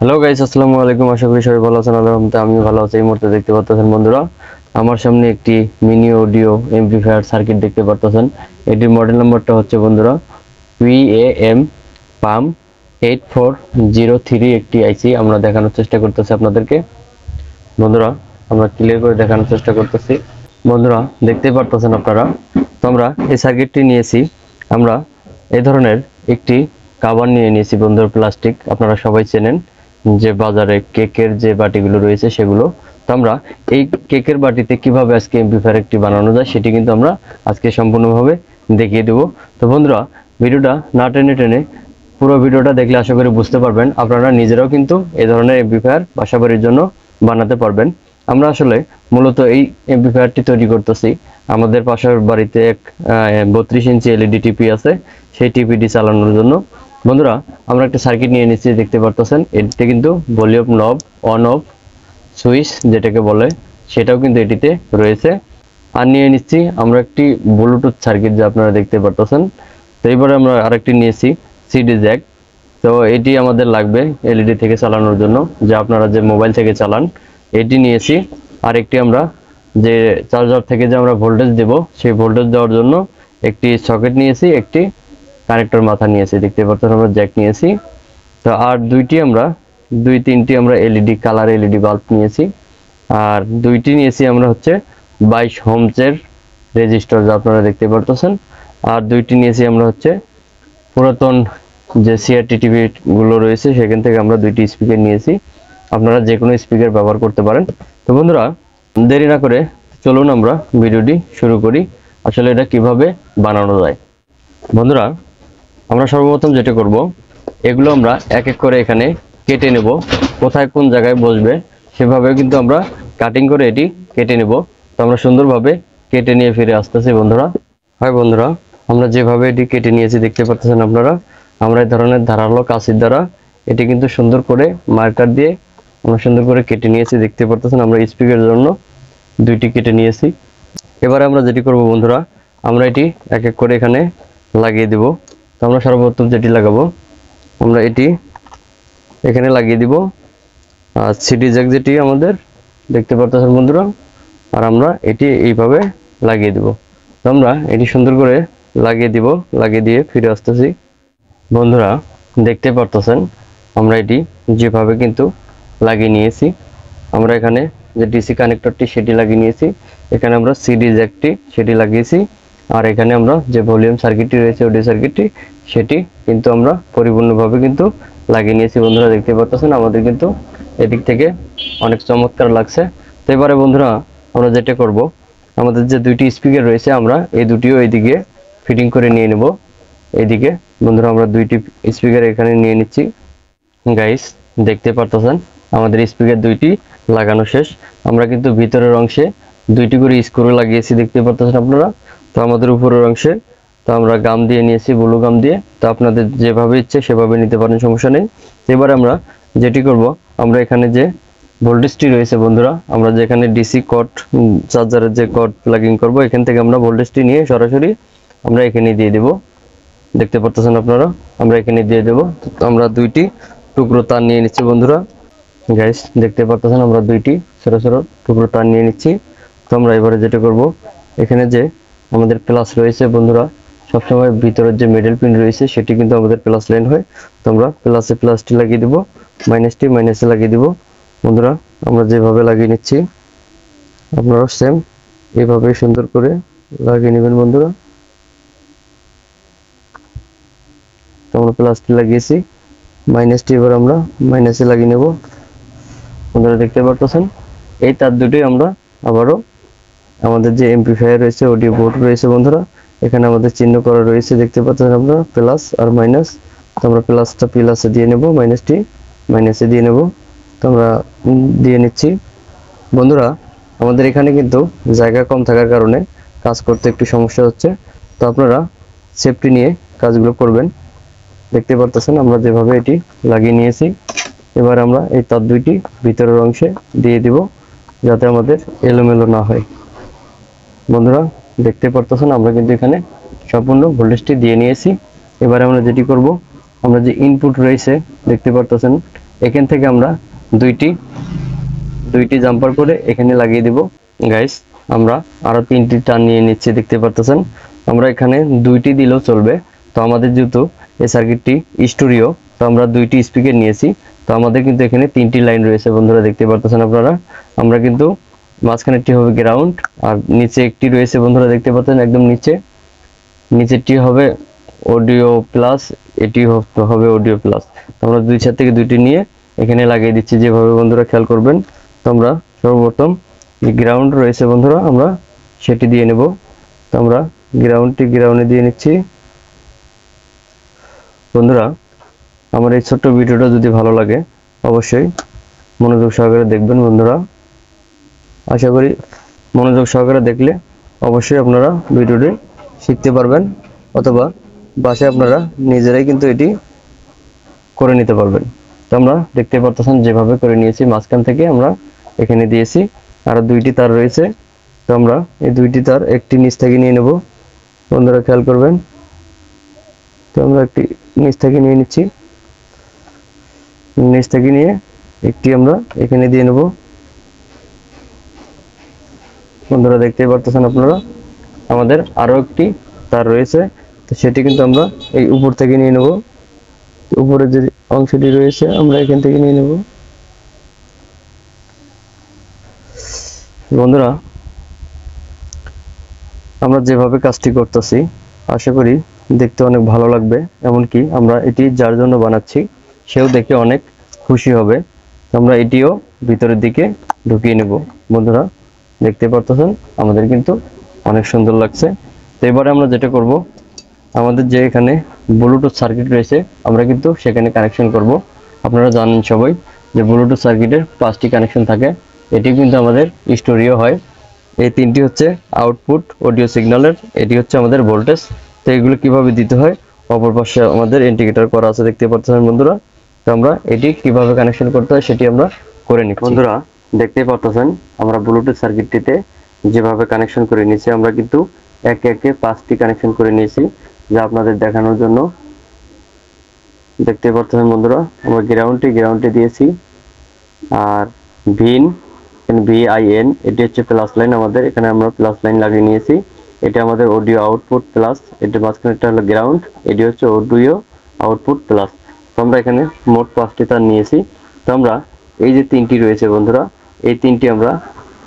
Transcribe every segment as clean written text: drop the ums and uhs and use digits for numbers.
Hello guys, আসসালামু আলাইকুম। আশা করি সবাই ভালো আছেন। আলহামদুলিল্লাহ আমি ভালো আছি। এই মুহূর্তে দেখতে পাচ্ছেন বন্ধুরা, আমার সামনে একটি মিনি অডিও এমপ্লিফায়ার সার্কিট দেখতে পাচ্ছেন। এটির মডেল নাম্বারটা হচ্ছে বন্ধুরা VAM PAM 8403 একটি আইসি আমরা দেখানোর চেষ্টা করতেছি আপনাদেরকে। বন্ধুরা, আমরা ক্লিয়ার করে দেখানোর চেষ্টা করতেছি। বন্ধুরা, দেখতেই পারতেছেন আপনারা। তো আমরা এই সার্কিটটি নিয়েছি, আমরা এই ধরনের একটি কভার নিয়ে নিয়েছি বন্ধুরা, প্লাস্টিক। আপনারা সবাই চেনেন যে বাজারে কেকের যে বাটিগুলো রয়েছে সেগুলো। তো আমরা এই কেকের বাটিতে কিভাবে আজকে এমপ্লিফায়ার একটি বানানো যায় সেটি কিন্তু আমরা আজকে সম্পূর্ণভাবে দেখিয়ে দেব। তো বন্ধুরা, ভিডিওটা না টেনে টেনে পুরো ভিডিওটা দেখলে আশা করি বুঝতে পারবেন, আপনারা নিজেরাও কিন্তু এই ধরনের এমপ্লিফায়ার বাসাবাড়ির জন্য বানাতে পারবেন। আমরা আসলে মূলত এই এমপ্লিফায়ারটি তৈরি করতেছি আমাদের পাশের বাড়িতে এক 32 ইঞ্চি এলইডি টিভি আছে, সেই টিভিটি চালানোর জন্য। বন্ধুরা, আমরা একটা সার্কিট নিয়ে নিচ্ছি, দেখতে পারতেছেন। এটিতে কিন্তু ভলিউম নব, অন অফ সুইচ যেটাকে বলে, সেটাও কিন্তু এটিতে রয়েছে। আর নিয়ে নিচ্ছি আমরা একটি ব্লুটুথ সার্কিট, যা আপনারা দেখতে পারতেছেন। তো এবারে আমরা আরেকটি নিয়েছি সিডি জ্যাক। তো এটি আমাদের লাগবে এলইডি থেকে চালানোর জন্য, যা আপনারা যে মোবাইল থেকে চালান। এটি নিয়েছি। আর একটি আমরা যে চার্জার থেকে যে আমরা ভোল্টেজ দেব, সেই ভোল্টেজ দেওয়ার জন্য একটি সকেট নিয়েছি, একটি কানেক্টর মাথা নিয়েছি, দেখতে পাচ্ছেন আমরা জ্যাক নিয়েছি। তো আর দুই তিনটি আমরা এলইডি কালার এলইডি বাল্ব নিয়েছি। আর দুইটি নিয়েছি আমরা হচ্ছে 22 হোমসের রেজিস্টার, যা আপনারা দেখতে পারতেছেন। আর দুইটি নিয়েছি আমরা হচ্ছে পুরাতন যে সিআরটি টিভি গুলো রয়েছে, সেখান থেকে আমরা দুইটি স্পিকার নিয়েছি। আপনারা যে কোনো স্পিকার ব্যবহার করতে পারেন। তো বন্ধুরা, দেরি না করে চলুন আমরা ভিডিওটি শুরু করি, আসলে এটা কিভাবে বানানো যায়। বন্ধুরা, আমরা সর্বপ্রথম যেটা করব, এগুলো আমরা এক এক করে এখানে কেটে নেব। কোথায় কোন জায়গায় বসবে সেভাবে কিন্তু আমরা কাটিং করে এটি কেটে নেব। তো আমরা সুন্দরভাবে কেটে নিয়ে ফিরে আসতেছি বন্ধুরা। হয় বন্ধুরা, আমরা যেভাবে এটি কেটে নিয়েছি দেখতে পাচ্ছেন আপনারা, আমরা এই ধরনের ধারালো কাঁচির দ্বারা এটি কিন্তু সুন্দর করে মার্কার দিয়ে আমরা সুন্দর করে কেটে নিয়েছি, দেখতে পাচ্ছেন। আমরা স্পিকারের জন্য দুইটি কেটে নিয়েছি। এবারে আমরা যেটি করব বন্ধুরা, আমরা এটি এক এক করে এখানে লাগিয়ে দেব। তো আমরা সর্বপ্রথম যেটি লাগাবো, আমরা এটি এখানে লাগিয়ে দিব। আর সিডি জ্যাক যেটি আমাদের দেখতে পাচ্ছেন বন্ধুরা, আর আমরা এটি এইভাবে লাগিয়ে দিব। তো আমরা এটি সুন্দর করে লাগিয়ে দিব, লাগিয়ে দিয়ে ফিরে আসতেছি। বন্ধুরা, দেখতে পারতেছেন আমরা এটি যেভাবে কিন্তু লাগিয়ে নিয়েছি। আমরা এখানে যে ডিসি কানেক্টরটি সেটি লাগিয়ে নিয়েছি, এখানে আমরা সিডি জ্যাকটি সেটি লাগিয়েছি। আর এখানে আমরা যে ভলিউম সার্কিটটি রয়েছে, অডিও সার্কিটটি, সেটি কিন্তু আমরা পরিপূর্ণভাবে কিন্তু লাগিয়ে নিয়েছি। বন্ধুরা, দেখতে পাচ্ছেন আমাদের কিন্তু এদিক থেকে অনেক চমৎকার লাগছে। তো এবারে বন্ধুরা, আমরা যেটা করব, আমাদের যে দুইটি স্পিকার রয়েছে, আমরা এই দুটিও এইদিকে ফিটিং করে নিয়ে নেব। এইদিকে বন্ধুরা, আমরা দুইটি স্পিকার এখানে নিয়ে নিচ্ছি। গাইস, দেখতে পারতেছেন আমাদের স্পিকার দুইটি লাগানো শেষ। আমরা কিন্তু ভিতরের অংশে দুইটি করে স্ক্রু লাগিয়েছি, দেখতে পারতেছেন আপনারা। তো আমাদের উপরের অংশে তো আমরা গাম দিয়ে নিয়েছি, ব্লু গাম দিয়ে। তো আপনাদের যেভাবে ইচ্ছে সেভাবে নিতে পারেন, সমস্যা নেই। এবার আমরা যেটি করব, আমরা এখানে যে ভোল্টেজটি রয়েছে বন্ধুরা, আমরা যেখানে ডিসি কট চার্জারের যে কট প্লাগিং করব, এখান থেকে আমরা ভোল্টেজটি নিয়ে সরাসরি আমরা এখানে দিয়ে দেব। দেখতে পাচ্ছেন আপনারা, আমরা এখানে দিয়ে দেব। আমরা দুইটি টুকরো তার নিয়ে নিচ্ছি বন্ধুরা। গাইস, দেখতে পাচ্ছেন আমরা দুইটি ছোট ছোট টুকরো তার নিয়ে নিচ্ছি। তো আমরা এবারে যেটা করব, এখানে যে আমাদের প্লাস রয়েছে বন্ধুরা, সবসময় ভিতরের যে মিডল পিন রয়েছে সেটি কিন্তু আমাদের প্লাস লাইন হয়। তো আমরা প্লাসে প্লাসটি লাগিয়ে দিব, মাইনাসটি মাইনাসে লাগিয়ে দিব। বন্ধুরা, আমরা যেভাবে লাগিয়ে নিচ্ছি, আপনারা সেম এইভাবে সুন্দর করে লাগিয়ে নেবেন বন্ধুরা। তো আমরা প্লাসটি লাগিয়েছি, মাইনাসটি এবার আমরা মাইনাসে লাগিয়ে নেব। বন্ধুরা, দেখতে পারতেছেন এই তার দুটোই আমরা আবারও আমাদের যে এমপ্লিফায়ার রয়েছে, অডিও বোর্ড রয়েছে বন্ধুরা, এখানে আমাদের চিহ্ন করা রয়েছে, দেখতে পাচ্ছেন আপনারা, প্লাস আর মাইনাস। তো আমরা প্লাসটা প্লাসে দিয়ে নেব, মাইনাসটি মাইনাসে দিয়ে নেব। তো আমরা দিয়ে নিচ্ছি। বন্ধুরা, আমাদের এখানে কিন্তু জায়গা কম থাকার কারণে কাজ করতে একটু সমস্যা হচ্ছে। তো আপনারা সেফটি নিয়ে কাজগুলো করবেন। দেখতে পারতেছেন আমরা যেভাবে এটি লাগিয়ে নিয়েছি। এবার আমরা এই তার দুইটি ভিতরের অংশে দিয়ে দিব, যাতে আমাদের এলোমেলো না হয়। বন্ধুরা, দেখতে পারতেছেন আমরা কিন্তু এখানে সম্পূর্ণ ভোল্টেজটি দিয়ে নিয়েছি। এবারে আমরা যেটি করব, আমরা যে ইনপুট রয়েছে দেখতে পারতেছেন, এখান থেকে আমরা দুইটি জাম্পার করে এখানে লাগিয়ে দিব। গাইস আমরা আরো 3টি টান নিয়ে নিচ্ছি, দেখতে পারতেছেন। আমরা এখানে 2টি দিলেও চলবে। তো আমাদের যেহেতু এই সার্কিটটি স্টুডিও, তো আমরা 2টি স্পিকার নিয়েছি। তো আমাদের কিন্তু এখানে 3টি লাইন রয়েছে বন্ধুরা, দেখতে পারতেছেন আপনারা। আমরা কিন্তু মাঝখানেরটি হবে গ্রাউন্ড, আর নিচে একটি রয়েছে বন্ধুরা, দেখতে পাচ্ছেন একদম নিচেরটি হবে অডিও প্লাস, এটি হবে অডিও প্লাস। আমরা দুই সাইড থেকে 2টি নিয়ে এখানে লাগিয়ে দিচ্ছি যেভাবে বন্ধুরা, খেয়াল করবেন। তো আমরা সর্বপ্রথম যে গ্রাউন্ড রয়েছে বন্ধুরা, আমরা সেটি দিয়ে নেব। তো আমরা গ্রাউন্ডে দিয়ে নিচ্ছি বন্ধুরা। আমার এই ছোট্ট ভিডিওটা যদি ভালো লাগে অবশ্যই মনোযোগ সহকারে দেখবেন বন্ধুরা। আশা করি মনোযোগ সহকারে দেখলে অবশ্যই আপনারা ভিডিওটি শিখতে পারবেন, অথবা বাসায় আপনারা নিজেরাই কিন্তু এটি করে নিতে পারবেন। তো আমরা দেখতে পারতেছেন যেভাবে করে নিয়েছি, মাঝখান থেকে আমরা এখানে দিয়েছি। আর 2টি তার রয়েছে। তো আমরা এই 2টি তার একটি নিচ থেকে নিয়ে নেব বন্ধুরা, খেয়াল করবেন। তো আমরা একটি নিচ থেকে নিয়ে নিচ্ছি, নিচ থেকে নিয়ে একটি আমরা এখানে দিয়ে নেব বন্ধুরা, দেখতে পারতেছেন আপনারা। আমাদের আরো একটি তার রয়েছে, তো সেটি কিন্তু আমরা এই উপর থেকে নিয়ে নেব। উপরে যে অংশটি রয়েছে আমরা এখান থেকে নিয়ে নেব বন্ধুরা। আমরা যেভাবে কাজটি করতেছি আশা করি দেখতে অনেক ভালো লাগবে, এমনকি আমরা এটি যার জন্য বানাচ্ছি সেও দেখে অনেক খুশি হবে। আমরা এটিও ভিতরের দিকে ঢুকিয়ে নেব বন্ধুরা, দেখতে পারতেছেন আমাদের কিন্তু অনেক সুন্দর লাগছে। তো এবারে আমরা যেটা করব, আমাদের যে এখানে ব্লুটুথ সার্কিট রয়েছে আমরা কিন্তু সেখানে কানেকশন করব। আপনারা জানেন সবাই যে ব্লুটুথ সার্কিটের 5টি কানেকশন থাকে। এটি কিন্তু আমাদের স্টোরিও হয়। এই 3টি হচ্ছে আউটপুট অডিও সিগন্যালের, এটি হচ্ছে আমাদের ভোল্টেজ। তো এগুলো কিভাবে দিতে হয়, অপর পাশে আমাদের ইন্ডিকেটর করা আছে, দেখতে পাচ্ছেন বন্ধুরা। তো আমরা এটি কিভাবে কানেকশন করতে হয় সেটি আমরা করে নিচ্ছি বন্ধুরা। দেখতে পাচ্ছেন আমরা ব্লুটুথ সার্কিটটিতে যেভাবে কানেকশন করে নিয়েছি, আমরা কিন্তু একে একে 5টি কানেকশন করে নিয়েছি যা আপনাদের দেখানোর জন্য। দেখতে পাচ্ছেন বন্ধুরা, আমরা গ্রাউন্ডে দিয়েছি। আর VIN এটি হচ্ছে প্লাস লাইন, আমাদের এখানে আমরা প্লাস লাইন লাগিয়ে নিয়েছি। এটা আমাদের অডিও আউটপুট প্লাস, এটা মাঝখানেরটা হলো গ্রাউন্ড, এটি হচ্ছে অডিও আউটপুট প্লাস। তো আমরা এখানে মোট 5টি তার নিয়েছি। তো আমরা এই যে 3টি রয়েছে বন্ধুরা, এই 3টি আমরা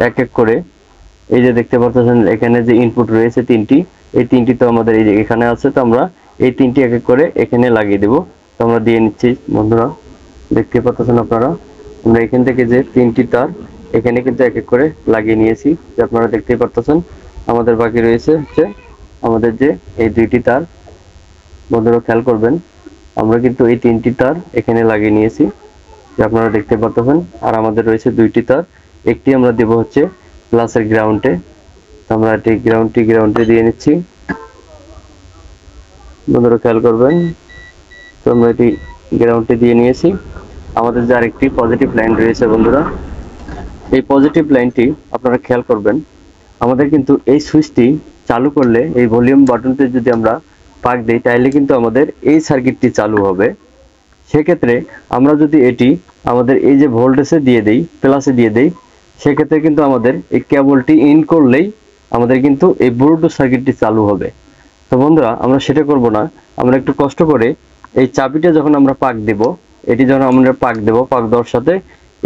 এক এক করে, এই যে দেখতে পাচ্ছেন এখানে যে ইনপুট রয়েছে 3টি, এই 3টি তো আমাদের এই যে এখানে আছে। তো আমরা এই 3টি এক এক করে এখানে লাগিয়ে দেব। তো আমরা দিয়ে নিচ্ছি বন্ধুরা, দেখতে পাচ্ছেন আপনারা। আমরা এখান থেকে যে 3টি তার এখানে কিন্তু এক এক করে লাগিয়ে নিয়েছি, যে আপনারা দেখতেই পারতেছেন। আমাদের বাকি রয়েছে হচ্ছে আমাদের যে এই 2টি তার বন্ধুরা, খেয়াল করবেন আমরা কিন্তু এই 3টি তার এখানে লাগিয়ে নিয়েছি, যে আপনারা দেখতে পারতেছেন। আর আমাদের রয়েছে 2টি তার, একটি আমরা দেব হচ্ছে প্লাসের গ্রাউন্ডে। আমরা এটি গ্রাউন্ডে দিয়ে নিচ্ছি বন্ধুরা, খেয়াল করবেন। তো আমরা এটি গ্রাউন্ডে দিয়ে নিয়েছি। আমাদের যে আরেকটি পজিটিভ লাইন রয়েছে বন্ধুরা, এই পজিটিভ লাইনটি আপনারা খেয়াল করবেন। আমাদের কিন্তু এই সুইচটি চালু করলে, এই ভলিউম বাটনতে যদি আমরা পাক দিই, তাহলে কিন্তু আমাদের এই সার্কিটটি চালু হবে। সেক্ষেত্রে আমরা যদি এটি আমাদের এই যে ভোল্টেজে দিয়ে দেই, প্লাসে দিয়ে দেই, সেক্ষেত্রে কিন্তু আমাদের এই কেবলটি ইন করলেই আমাদের কিন্তু এই ব্লুটুথ সার্কিটটি চালু হবে। তো বন্ধুরা আমরা সেটা করব না, আমরা একটু কষ্ট করে এই চাবিটা যখন আমরা পাক দেব, এটি যখন আমরা পাক দেওয়ার সাথে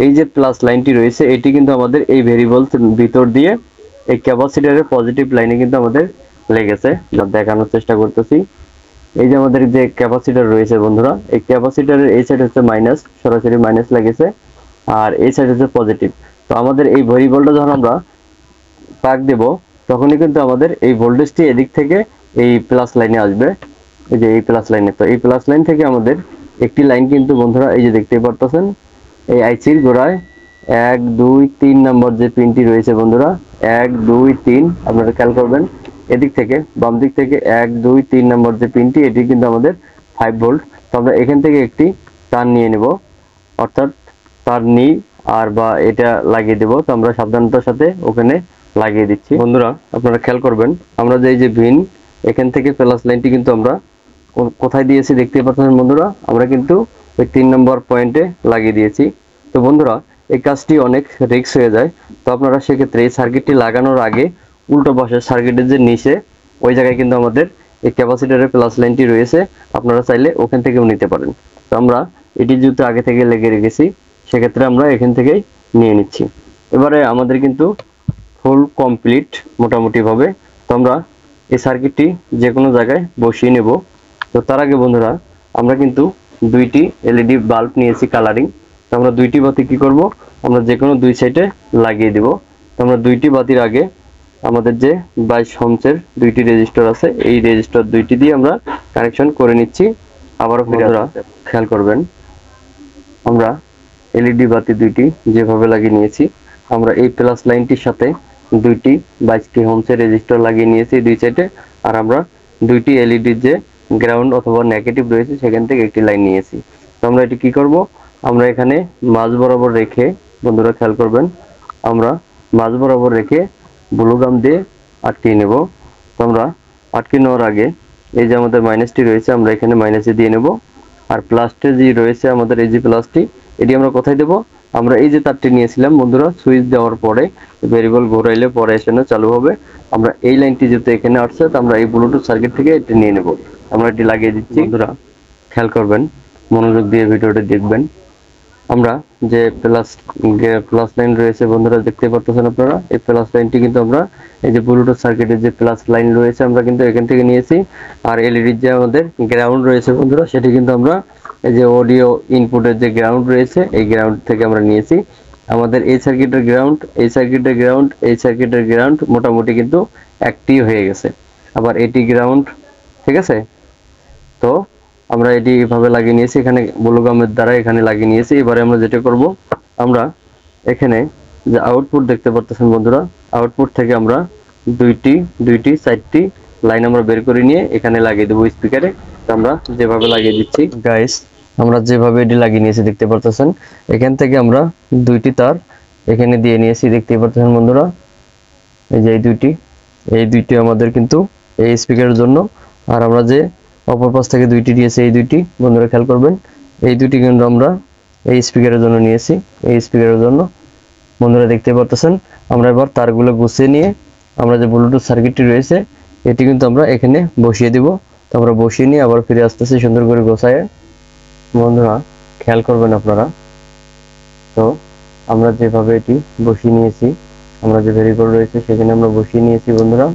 এই যে প্লাস লাইনটি রয়েছে, এটি কিন্তু আমাদের এই ভেরিয়েবল ভিতর দিয়ে এই ক্যাপাসিটরের পজিটিভ লাইনে কিন্তু আমাদের লেগেছে। দেখানোর চেষ্টা করতেছি। এই যে আমাদের যে ক্যাপাসিটর রয়েছে বন্ধুরা, এই ক্যাপাসিটরের এই সাইড হচ্ছে মাইনাস, সরাসরি মাইনাস লেগেছে, আর এই সাইড হচ্ছে পজিটিভ। তো আমাদের এই ভেরিয়েবলটা যখন আমরা পাক দেব, তখনই কিন্তু আমাদের এই ভোল্টেজটি এদিক থেকে এই প্লাস লাইনে আসবে, এই যে এই প্লাস লাইনে। তো এই প্লাস লাইন থেকে আমাদের একটি লাইন কিন্তু বন্ধুরা, এই যে দেখতেই পারতেছেন এই আইসির গোড়ায় 1 2 3 নম্বর যে পিনটি রয়েছে বন্ধুরা, 1 2 3, আপনারা খেয়াল করবেন এদিক থেকে বাম দিক থেকে 1 2 3 নম্বর যে পিনটি, এটি কিন্তু আমাদের 5 ভোল্ট। তো আমরা এখান থেকে একটি তার নিয়ে নেব, অর্থাৎ তার নিই আর বা এটা লাগিয়ে দেব। তো আমরা সাবধানতার সাথে ওখানে লাগিয়ে দিচ্ছি বন্ধুরা। আপনারা খেয়াল করবেন আমরা যে এই যে ভিন এখান থেকে প্লাস লাইনটি কিন্তু আমরা কোথায় দিয়েছি দেখতে পাচ্ছেন বন্ধুরা, আমরা কিন্তু ওই 3 নম্বর পয়েন্টে লাগিয়ে দিয়েছি। তো বন্ধুরা এই কাজটি অনেক রিস্ক হয়ে যায়, তো আপনারা সেক্ষেত্রে এই সার্কিটটি লাগানোর আগে উল্টো পাশে সার্কিটের যে নিচে ওই জায়গায় কিন্তু আমাদের এই ক্যাপাসিটরের প্লাস লাইনটি রয়েছে, আপনারা চাইলে ওখান থেকেও নিতে পারেন। তো আমরা এটি যেহেতু আগে থেকে লেগে রেখেছি সেক্ষেত্রে আমরা এখান থেকেই নিয়ে নিচ্ছি। এবারে আমাদের কিন্তু ফুল কমপ্লিট মোটামুটি ভাবে। তো আমরা এই সার্কিটটি যে কোনো জায়গায় বসিয়ে নেব। তো তার আগে বন্ধুরা আমরা কিন্তু দুইটি এলইডি বাল্ব নিয়েছি কালারিং। তো আমরা দুইটি বাতি কি করব, আমরা যে কোনো দুই সাইডে লাগিয়ে দিব। তো আমরা দুইটি বাতির আগে আমাদের যে 22 ওহমের দুইটি রেজিস্টার আছে এই রেজিস্টার দুইটি দিয়ে আমরা কানেকশন করে নিচ্ছি। আবারও বন্ধুরা খেয়াল করবেন, আমরা এলইডি বাতি দুইটি যেভাবে লাগিয়ে নিয়েছি, আমরা এই প্লাস লাইনটির সাথে দুইটি 22 ওহমের রেজিস্টার লাগিয়ে নিয়েছি দুই সাইডে। আর আমরা দুইটি এলইডি যে গ্রাউন্ড অথবা নেগেটিভ রয়েছে সেখান থেকে একটি লাইন নিয়েছি। তো আমরা এটি কি করব, আমরা এখানে মাঝ বরাবর রেখে বন্ধুরা খেয়াল করবেন, আমরা মাঝ বরাবর রেখে ব্লু গাম দিয়ে আটকে নেব। তো আমরা আটকে নেওয়ার আগে এই যে আমাদের মাইনাসটি রয়েছে আমরা এখানে মাইনাসে দিয়ে নেব। আর প্লাসটি যে রয়েছে আমাদের এই যে প্লাসটি, এটি আমরা কোথায় দেব, আমরা এই যে তারটি নিয়েছিলাম বন্ধুরা সুইচ দেওয়ার পরে ভেরিয়েবল ঘোরাইলে পরে এসে চালু হবে। আমরা এই লাইনটি যেহেতু এখানে আসছে তো আমরা এই ব্লুটুথ সার্কিট থেকে এটি নিয়ে নেব। আমরা এটি লাগিয়ে দিচ্ছি। বন্ধুরা খেয়াল করবেন, মনোযোগ দিয়ে ভিডিওটি দেখবেন। আমরা যে প্লাস লাইন রয়েছে বন্ধুরা দেখতে পাচ্ছেন আপনারা, এই প্লাস লাইনটি কিন্তু আমরা এই যে ব্লুটুথ সার্কিটের যে প্লাস লাইন রয়েছে আমরা কিন্তু এখান থেকে নিয়েছি। আর এলইডির যে আমাদের গ্রাউন্ড রয়েছে বন্ধুরা সেটি কিন্তু আমরা এই যে অডিও ইনপুটের যে গ্রাউন্ড রয়েছে এই গ্রাউন্ড থেকে আমরা নিয়েছি। আমাদের এই সার্কিটের গ্রাউন্ড, এই সার্কিটের গ্রাউন্ড, এই সার্কিটের গ্রাউন্ড মোটামুটি কিন্তু একটি হয়ে গেছে। আবার এটি গ্রাউন্ড, ঠিক আছে। তো আমরা এটি এভাবে লাগিয়ে নিয়েছি, এখানে ব্লুগামের দ্বারা এখানে লাগিয়ে নিয়েছি। এবারে আমরা যেটা করব, আমরা এখানে যে আউটপুট দেখতে পাচ্ছেন বন্ধুরা, আউটপুট থেকে আমরা দুইটি চারটি লাইন আমরা বের করে নিয়ে এখানে লাগিয়ে দেবো স্পিকারে। আমরা যেভাবে লাগিয়ে দিচ্ছি গাইস, আমরা যেভাবে এটি লাগিয়ে নিয়েছি দেখতে পাচ্ছেন, এখান থেকে আমরা দুইটি তার এখানে দিয়ে নিয়েছি দেখতে পাচ্ছেন বন্ধুরা। এই যে এই দুইটি আমাদের কিন্তু এই স্পিকারের জন্য। আর আমরা যে অপর পাশ থেকে দুইটি দিয়েছি এই দুইটি বন্ধুরা খেয়াল করবেন, এই দুইটি কিন্তু আমরা এই স্পিকারের জন্য নিয়েছি, এই স্পিকারের জন্য বন্ধুরা দেখতে পাচ্ছেন। আমরা এবার তারগুলো গুছিয়ে নিয়ে আমরা যে ব্লুটুথ সার্কিটটি রয়েছে এটি কিন্তু আমরা এখানে বসিয়ে দিব। তো আমরা বসিয়ে নিয়ে আবার ফিরে আসতেছি সুন্দর করে গোছায়। বন্ধুরা খেয়াল করবেন আপনারা, তো আমরা যেভাবে এটি বসিয়ে নিয়েছি, আমরা যে ভেরিয়েবল রয়েছে সেখানে আমরা বসিয়ে নিয়েছি বন্ধুরা।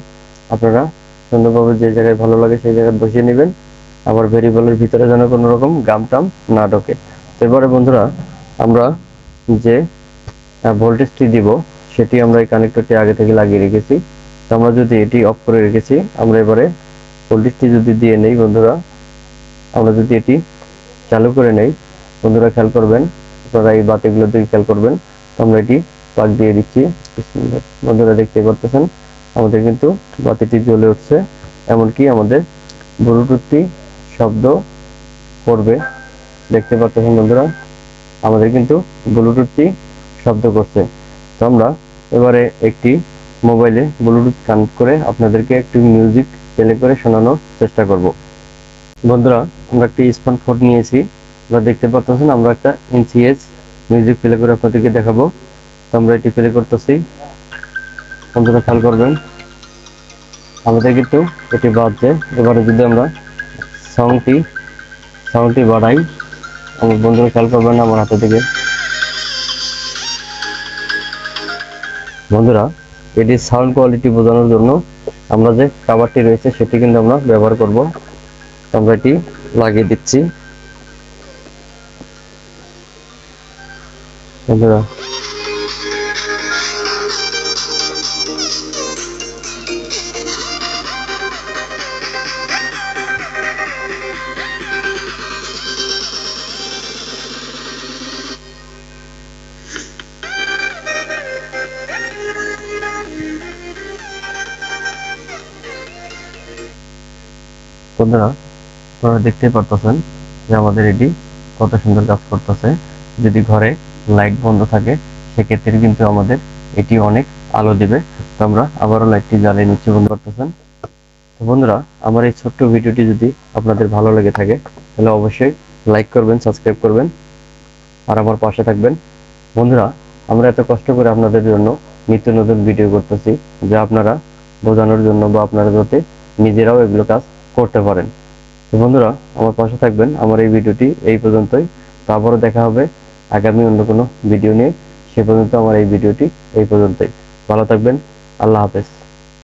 আপনারা সুন্দরভাবে যে জায়গায় ভালো লাগে সেই জায়গায় বসিয়ে নেবেন। আবার ভেরিয়েবলের ভিতরে যেন কোনো রকম গাম টাম না ঢোকে। এরপরে বন্ধুরা আমরা যে ভোল্টেজটি দিব সেটি আমরা এই কানেক্টরটি আগে থেকে লাগিয়ে রেখেছি। তো আমরা যদি এটি অফ করে রেখেছি, আমরা এবারে ভোল্টেজটি যদি দিয়ে নেই বন্ধুরা, আমরা যদি এটি চালু করে নেই বন্ধুরা খেয়াল করবেন, আপনারা এই বাতিগুলো দিকে খেয়াল করবেন। তো আমরা এটি প্লাগ দিয়ে দিচ্ছি বন্ধুরা, দেখতে পাচ্ছেন আমাদের কিন্তু বাতিটি জ্বলে উঠছে, এমনকি আমাদের ব্লুটুথটি শব্দ করবে দেখতে পাচ্ছেন বন্ধুরা, আমাদের কিন্তু ব্লুটুথটি শব্দ করছে। তো আমরা এবারে একটি মোবাইলে ব্লুটুথ কানেক্ট করে আপনাদেরকে একটু মিউজিক প্লে করে শোনানোর চেষ্টা করব। বন্ধুরা আমরা একটি স্মার্টফোন নিয়েছি, আপনারা দেখতে পাচ্ছেন আমরা একটা ইনসিএস মিউজিক প্লে করে আপনাদেরকে দেখাবো। তো আমরা এটি প্লে করতেছি বন্ধুরা খেয়াল করবেন, আমাদের কিন্তু এটি বাজছে। এবারে যদি আমরা সাউন্ডটি বাড়াই, আমার বন্ধুরা খেয়াল করবেন আমার হাতে থেকে বন্ধুরা, এটি সাউন্ড কোয়ালিটি বোঝানোর জন্য আমরা যে কভারটি রয়েছে সেটি কিন্তু আমরা ব্যবহার করব। আমরা এটি লাগিয়ে দিচ্ছি বন্ধুরা। বন্ধুরা আপনারা দেখতে পাচ্ছেন যে আমাদের এটি কত সুন্দর কাজ করতেছে। যদি ঘরে লাইট বন্ধ থাকে সেক্ষেত্রে কিন্তু আমাদের এটি অনেক আলো দিবে। তো আমরা আবারও লাইটটি জ্বালিয়ে নিচ্ছি বন্ধ করতেছেন। তো বন্ধুরা আমার এই ছোট্ট ভিডিওটি যদি আপনাদের ভালো লেগে থাকে তাহলে অবশ্যই লাইক করবেন, সাবস্ক্রাইব করবেন আর আমার পাশে থাকবেন। বন্ধুরা, আমরা এত কষ্ট করে আপনাদের জন্য নিত্য নতুন ভিডিও করতেছি, যা আপনারা বোঝানোর জন্য বা আপনারা যাতে নিজেরাও এগুলো কাজ করতে পারেন। তো বন্ধুরা, আমার পাশে থাকবেন। আমার এই ভিডিওটি এই পর্যন্তই। তো আবারও দেখা হবে আগামী অন্য কোনো ভিডিও নিয়ে। সে পর্যন্ত আমার এই ভিডিওটি এই পর্যন্তই। ভালো থাকবেন। আল্লাহ হাফেজ।